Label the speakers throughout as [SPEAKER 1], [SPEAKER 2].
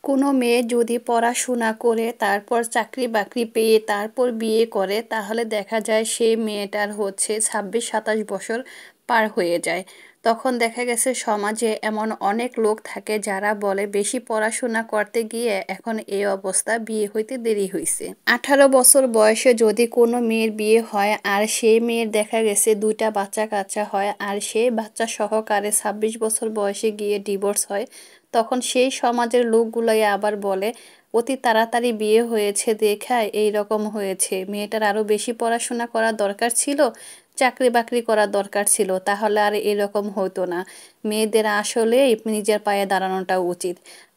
[SPEAKER 1] কোনো মেয়ে যদি পড়াশোনা করে তারপর চাকরি বাকরি পেয়ে তারপর বিয়ে করে তাহলে দেখা যায় সেই মেয়েটার হচ্ছে ২৬-২৭ বছর পার হয়ে যায়। তখন দেখা গেছে সমাজে এমন অনেক লোক থাকে যারা বলে বেশি পড়াশোনা করতে গিয়ে এখন এই অবস্থা, বিয়ে হইতে দেরি হয়েছে। ১৮ বছর বয়সে যদি কোনো মেয়ের বিয়ে হয় আর সেই মেয়ের দেখা গেছে ২টা বাচ্চা কাচ্চা হয় আর সেই বাচ্চা সহকারে ২৬ বছর বয়সে গিয়ে ডিভোর্স হয়, তখন সেই সমাজের লোকগুলাই আবার বলে অতি তাড়াতাড়ি বিয়ে হয়েছে দেখায় এই রকম হয়েছে, মেয়েটার আরো বেশি পড়াশোনা করা দরকার ছিল, চাকরি বাকরি করা দরকার ছিল, তাহলে আর এরকম হতো না। মেয়েদের আসলে নিজের পায়ে দাঁড়ানোটা উচিত।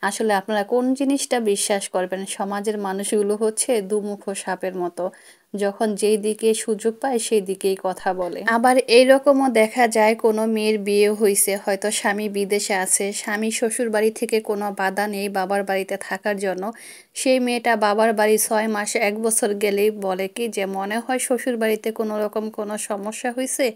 [SPEAKER 1] আসলে আপনারা কোন জিনিসটা বিশ্বাস করবেন? সমাজের মানুষগুলো হচ্ছে দুমুখো সাপের মতো, যখন যেই দিকে সুযোগ পায় সেই দিকেই কথা বলে। আবার এইরকমও দেখা যায় কোনো মেয়ের বিয়ে হয়েছে, হয়তো স্বামী বিদেশে আছে, স্বামী শ্বশুর বাড়ি থেকে কোনো বাধা নেই বাবার বাড়িতে থাকার জন্য, সেই মেয়েটা বাবার বাড়ি ৬ মাস ১ বছর গেলেই বলে কি যে মনে হয় শ্বশুর বাড়িতে কোনো রকম কোনো সমস্যা হয়েছে,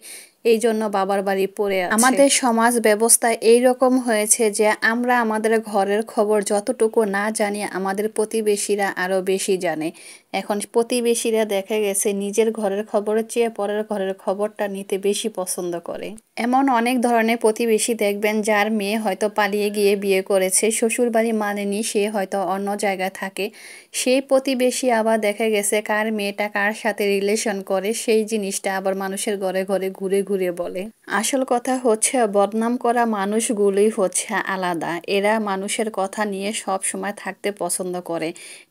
[SPEAKER 1] এই জন্য বাবার বাড়ি পড়ে আছে। আমাদের সমাজ ব্যবস্থা এই রকম হয়েছে যে আমরা আমাদের ঘরের খবর যতটুকু না জানি আমাদের প্রতিবেশীরা আরো বেশি জানে। এখন প্রতিবেশীরা দেখা গেছে নিজের ঘরের খবরের চেয়ে পরের ঘরের খবরটা নিতে বেশি পছন্দ করে। এমন অনেক ধরনের প্রতিবেশী দেখবেন যার মেয়ে হয়তো পালিয়ে গিয়ে বিয়ে করেছে, শ্বশুর বাড়ি মানেনি, সে হয়তো অন্য জায়গায় থাকে, সেই প্রতিবেশী আবার দেখা গেছে কার মেয়েটা কার সাথে রিলেশন করে সেই জিনিসটা আবার মানুষের ঘরে ঘরে ঘুরে ঘুরে বলে। আসল কথা হচ্ছে বদনাম করা মানুষগুলোই হচ্ছে আলাদা, এরা মানুষের কথা নিয়ে সব সময় থাকতে পছন্দ করে।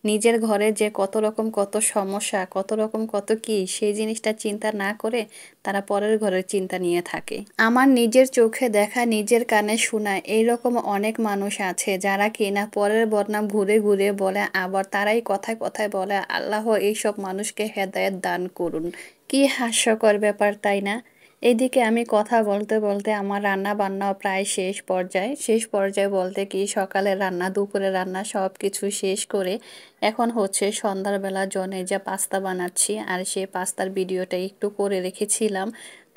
[SPEAKER 1] নিজের ঘরে যে কত রকম কত সমস্যা, কত রকম কত কি, সেই জিনিসটা চিন্তা না করে তারা পরের ঘরের চিন্তা নিয়ে থাকে। আমার নিজের চোখে দেখা, নিজের কানে শোনা এইরকম অনেক মানুষ আছে যারা কিনা পরের বদনাম ঘুরে ঘুরে বলে, আবার তারাই কথায় কথায় বলে আল্লাহ এইসব মানুষকে হেদায়েত দান করুন। কি হাস্যকর ব্যাপার, তাই না? এদিকে আমি কথা বলতে বলতে আমার রান্না বান্নাও প্রায় শেষ পর্যায়ে বলতে কি সকালে রান্না দুপুরে রান্না সব কিছু শেষ করে এখন হচ্ছে সন্ধ্যাবেলার জন্য যে পাস্তা বানাচ্ছি, আর সেই পাস্তার ভিডিওটা একটু করে রেখেছিলাম।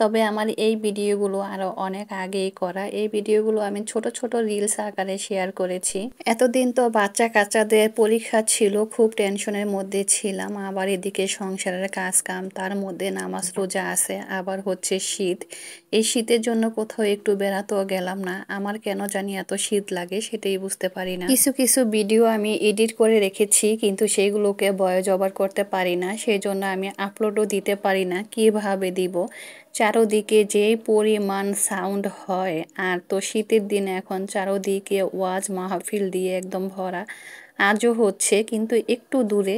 [SPEAKER 1] তবে আমার এই ভিডিওগুলো আরো অনেক আগেই করা, এই ভিডিওগুলো আমি ছোট ছোট রিলস আকারে শেয়ার করেছি। এতদিন তো বাচ্চা কাচ্চাদের পরীক্ষা ছিল, খুব টেনশনের মধ্যে ছিলাম, আবার এদিকে সংসারের কাজ কাম, তার মধ্যে নামাজ রোজা আছে, আবার হচ্ছে শীত। এই শীতের জন্য কোথাও একটু বেড়াতেও গেলাম না, আমার কেন জানি এত শীত লাগে সেটাই বুঝতে পারি না। কিছু কিছু ভিডিও আমি এডিট করে রেখেছি কিন্তু সেইগুলোকে ভয়েস ওভার করতে পারি না, সেই জন্য আমি আপলোডও দিতে পারি না, কিভাবে দিব? চারোদিকে যে পরিমাণ সাউন্ড হয়, আর তো শীতের দিনে এখন চারোদিকে ওয়াজ মাহফিল দিয়ে একদম ভরা। আজও হচ্ছে কিন্তু একটু দূরে।